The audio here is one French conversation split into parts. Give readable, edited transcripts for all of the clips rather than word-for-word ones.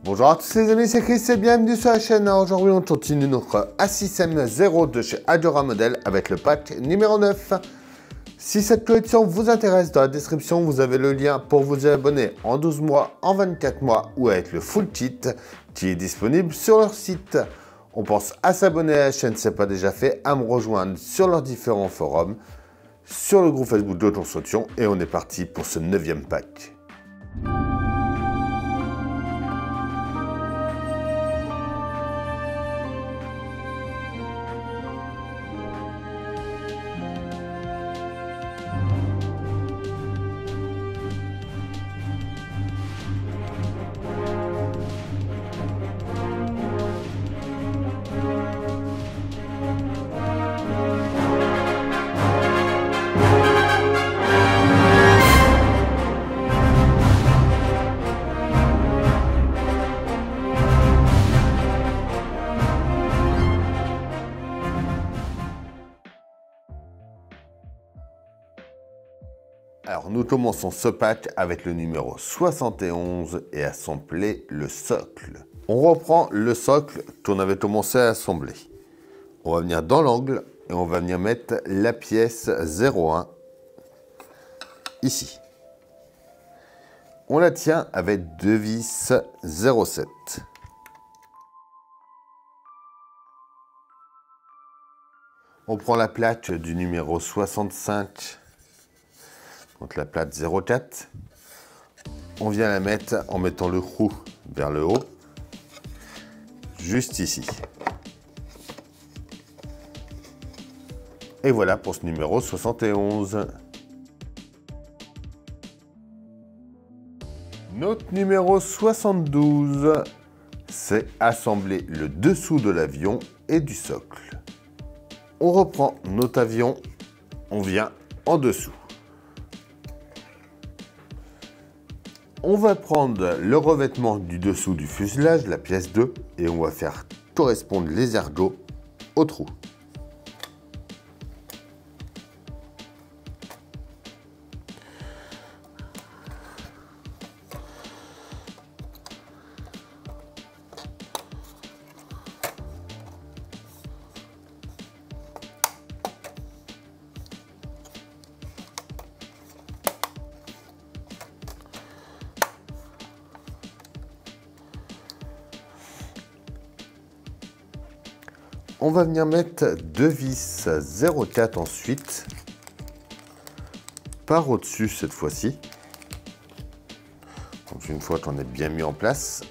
Bonjour à tous les amis, c'est Chris et bienvenue sur la chaîne. Aujourd'hui on continue notre A6M0 de chez Adora Model avec le pack numéro 9. Si cette collection vous intéresse, dans la description vous avez le lien pour vous y abonner en 12 mois, en 24 mois ou avec le full kit qui est disponible sur leur site. On pense à s'abonner à la chaîne si ce n'est pas déjà fait, à me rejoindre sur leurs différents forums, sur le groupe Facebook d'Autoconstruction et on est parti pour ce 9e pack. Alors nous commençons ce pack avec le numéro 71 et assembler le socle. On reprend le socle qu'on avait commencé à assembler. On va venir dans l'angle et on va venir mettre la pièce 01 ici. On la tient avec deux vis 07. On prend la plaque du numéro 65. Donc la plate 04, on vient la mettre en mettant le trou vers le haut, juste ici. Et voilà pour ce numéro 71. Notre numéro 72, c'est assembler le dessous de l'avion et du socle. On reprend notre avion, on vient en dessous. On va prendre le revêtement du dessous du fuselage, la pièce 2, et on va faire correspondre les ergots au trou. On va venir mettre deux vis 04 ensuite, par au-dessus cette fois-ci. Donc une fois qu'on est bien mis en place,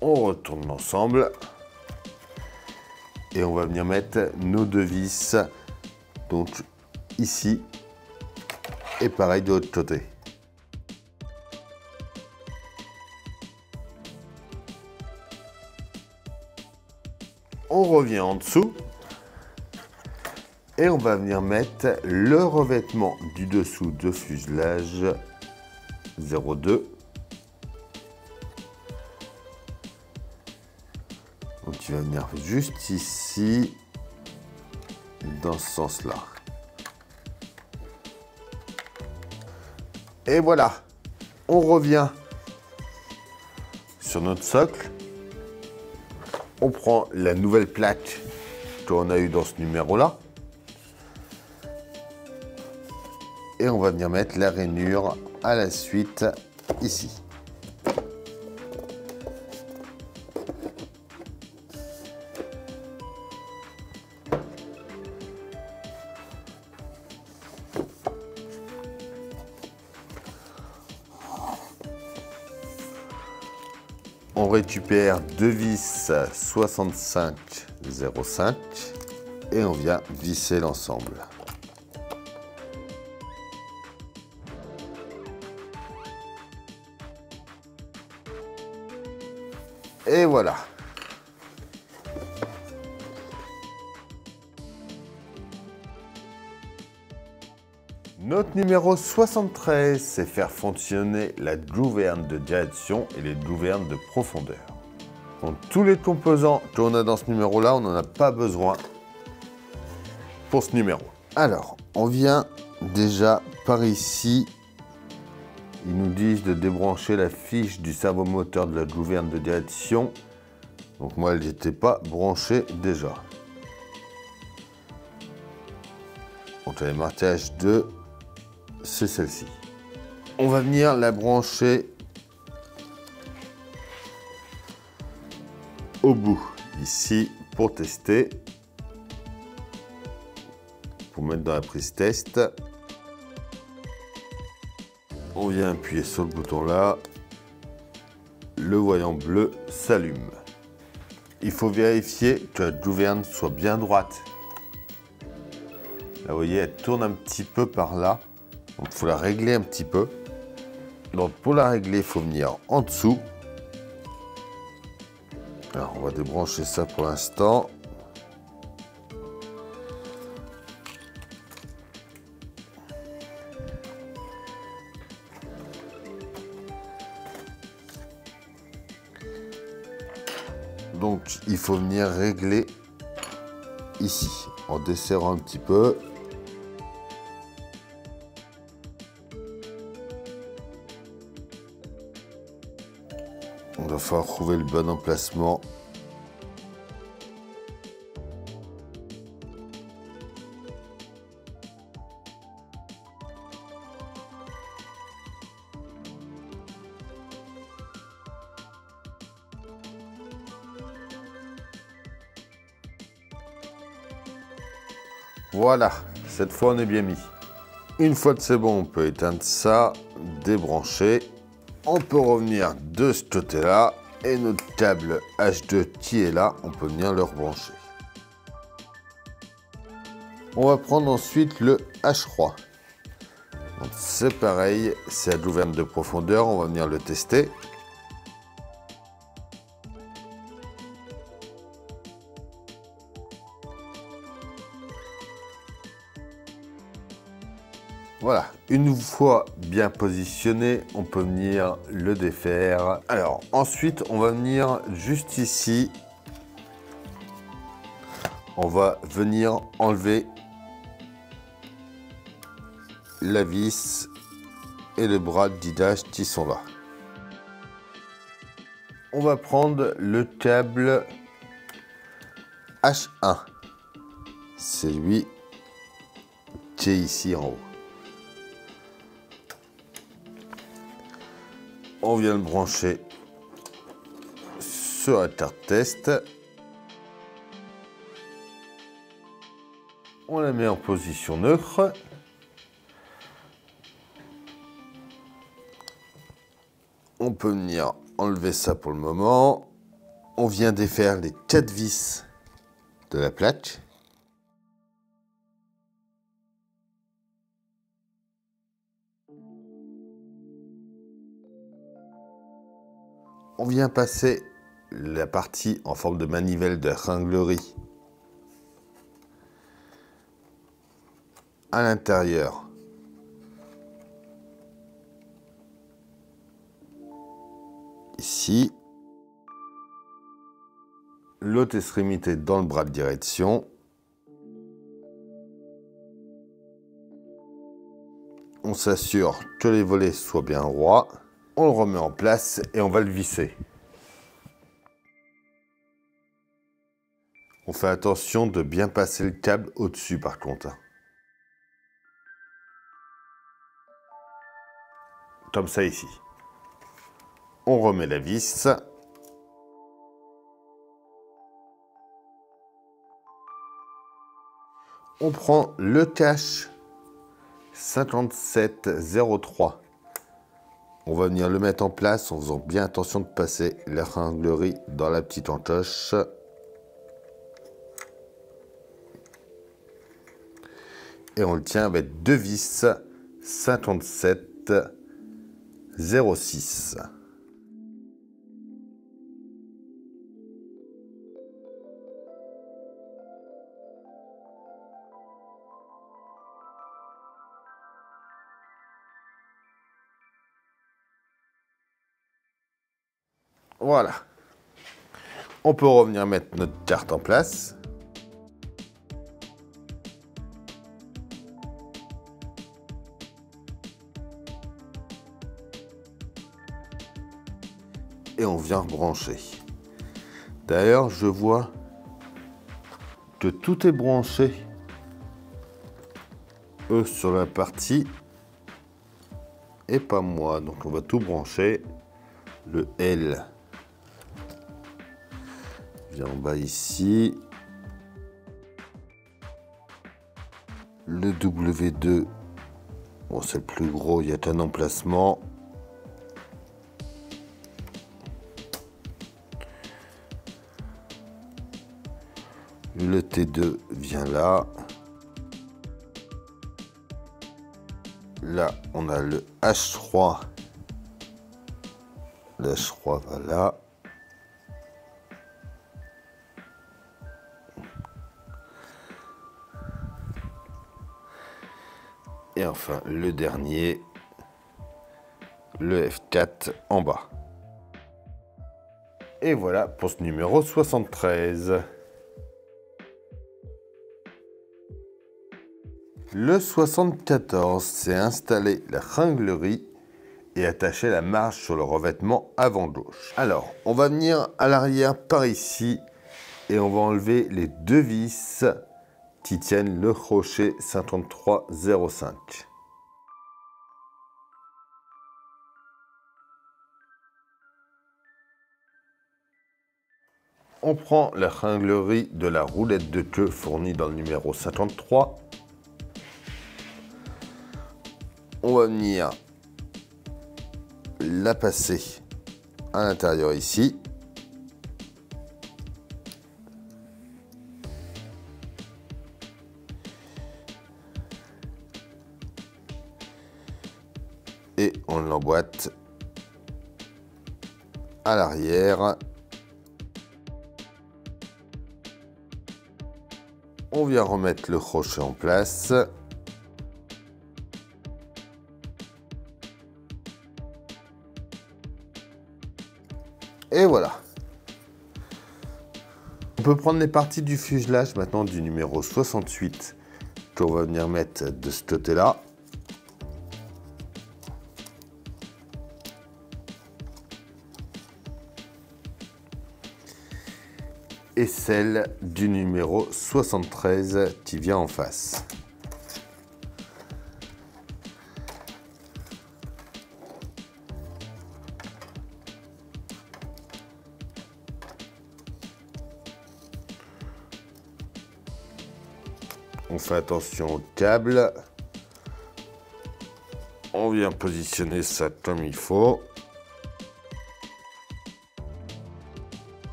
on retourne l'ensemble et on va venir mettre nos deux vis, donc ici et pareil de l'autre côté. On revient en dessous et on va venir mettre le revêtement du dessous de fuselage 02. Donc il va venir juste ici, dans ce sens-là. Et voilà, on revient sur notre socle. On prend la nouvelle plaque qu'on a eue dans ce numéro-là. Et on va venir mettre la rainure à la suite ici. On récupère deux vis 65-05 et on vient visser l'ensemble. Et voilà. Notre numéro 73, c'est faire fonctionner la gouverne de direction et les gouvernes de profondeur. Donc tous les composants qu'on a dans ce numéro-là, on n'en a pas besoin pour ce numéro. Alors, on vient déjà par ici Ils nous disent de débrancher la fiche du servomoteur de la gouverne de direction. Donc moi, elle n'était pas branchée déjà. Donc le marquage 2, c'est celle-ci. On va venir la brancher au bout, ici, pour tester. Pour mettre dans la prise test. On vient appuyer sur le bouton là. Le voyant bleu s'allume. Il faut vérifier que la gouverne soit bien droite. Là, vous voyez, elle tourne un petit peu par là. Donc, il faut la régler un petit peu. Donc, pour la régler, il faut venir en dessous. Alors, on va débrancher ça pour l'instant. Donc, il faut venir régler ici, en desserrant un petit peu. On va falloir trouver le bon emplacement. Voilà, cette fois on est bien mis. Une fois que c'est bon, on peut éteindre ça, débrancher. On peut revenir de ce côté-là et notre câble H2 qui est là, on peut venir le rebrancher. On va prendre ensuite le H3. C'est pareil, c'est la gouverne de profondeur, on va venir le tester. Voilà, une fois bien positionné, on peut venir le défaire. Alors ensuite, on va venir juste ici. On va venir enlever la vis et le bras de guidage qui sont là. On va prendre le câble H1. C'est lui qui est ici en haut. On vient le brancher sur la carte test. On la met en position neutre. On peut venir enlever ça pour le moment. On vient défaire les 4 vis de la plaque. On vient passer la partie en forme de manivelle de ringlerie à l'intérieur. Ici. L'autre extrémité dans le bras de direction. On s'assure que les volets soient bien droits. On le remet en place et on va le visser. On fait attention de bien passer le câble au-dessus par contre. Comme ça ici. On remet la vis. On prend le cache 5703. On va venir le mettre en place en faisant bien attention de passer la ringlerie dans la petite encoche. Et on le tient avec 2 vis 5706. Voilà. On peut revenir mettre notre carte en place. et on vient brancher. D'ailleurs, je vois que tout est branché sur la partie et pas moi. Donc on va tout brancher. Le L vient en bas ici. Le W2, bon, c'est le plus gros, il y a un emplacement. Le T2 vient là. Là, on a le H3. Le H3 va là. Et enfin, le dernier, le F4 en bas. Et voilà pour ce numéro 73. Le 74, c'est installer la ringlerie et attacher la marge sur le revêtement avant gauche. Alors, on va venir à l'arrière par ici et on va enlever les deux vis qui tiennent le crochet 53,05. On prend la ringlerie de la roulette de queue fournie dans le numéro 53. On va venir la passer à l'intérieur ici. Et on l'emboîte à l'arrière. On vient remettre le crochet en place. Et voilà. On peut prendre les parties du fuselage maintenant du numéro 68 qu'on va venir mettre de ce côté-là. Et celle du numéro 73 qui vient en face. On fait attention au câble. On vient positionner ça comme il faut.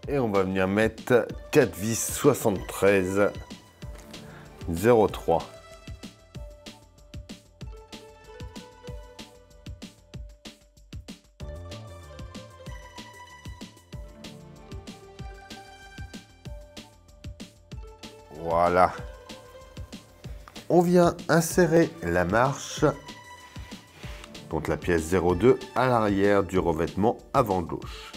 Et on va venir mettre 4 vis 73 03. Voilà. On vient insérer la marche, donc la pièce 02, à l'arrière du revêtement avant gauche.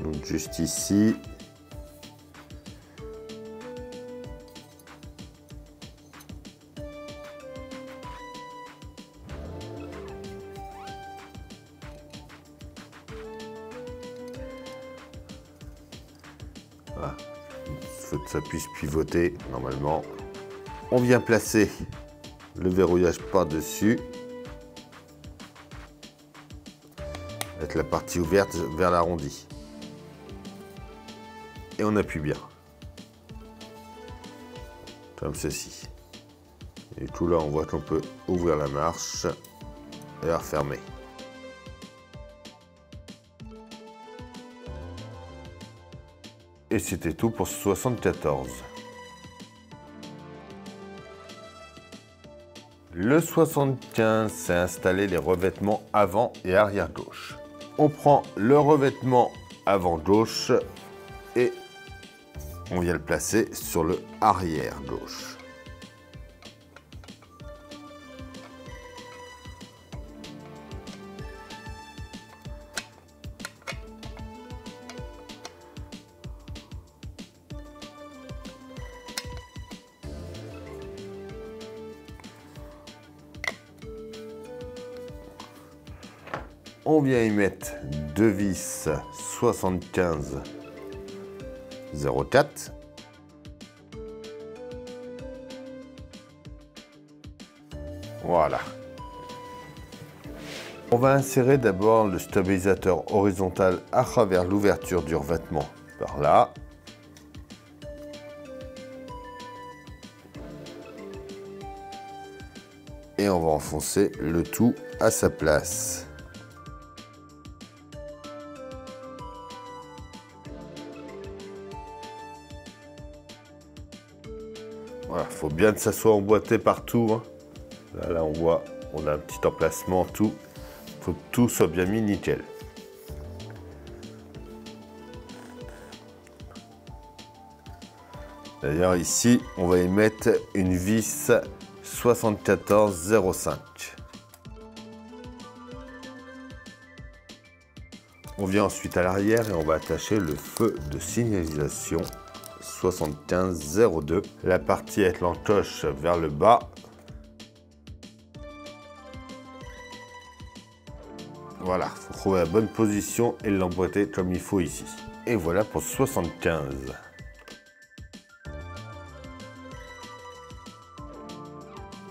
Donc juste ici. Voilà. Il faut que ça puisse pivoter normalement. On vient placer le verrouillage par-dessus. Avec la partie ouverte vers l'arrondi. Et on appuie bien. Comme ceci. Et tout là, on voit qu'on peut ouvrir la marche et la refermer. Et c'était tout pour ce 74. Le 75, c'est installer les revêtements avant et arrière gauche. On prend le revêtement avant gauche et on vient le placer sur le arrière gauche. On vient y mettre deux vis 75 04. Voilà. On va insérer d'abord le stabilisateur horizontal à travers l'ouverture du revêtement par là. Et on va enfoncer le tout à sa place. Voilà, faut bien que ça soit emboîté partout. Hein. Là, on voit, on a un petit emplacement, tout. Faut que tout soit bien mis nickel. D'ailleurs, ici, on va y mettre une vis 7405. On vient ensuite à l'arrière et on va attacher le feu de signalisation 7502. La partie avec l'encoche vers le bas. Voilà, il faut trouver la bonne position et l'emboîter comme il faut ici. Et voilà pour 75.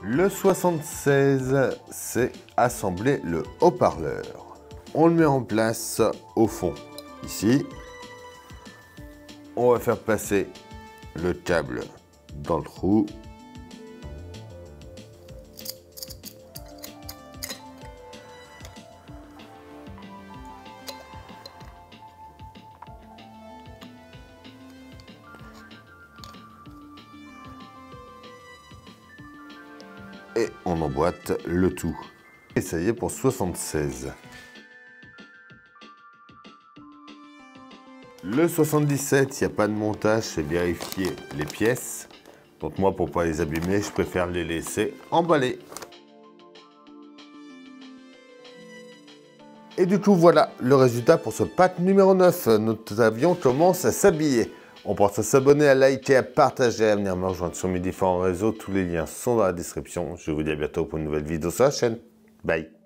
Le 76, c'est assembler le haut-parleur. On le met en place au fond, ici. On va faire passer le câble dans le trou. Et on emboîte le tout. Et ça y est pour 76. Le 77, il n'y a pas de montage, c'est vérifier les pièces. Donc moi, pour ne pas les abîmer, je préfère les laisser emballés. Et du coup, voilà le résultat pour ce pack numéro 9. Notre avion commence à s'habiller. On pense à s'abonner, à liker, à partager, à venir me rejoindre sur mes différents réseaux. Tous les liens sont dans la description. Je vous dis à bientôt pour une nouvelle vidéo sur la chaîne. Bye.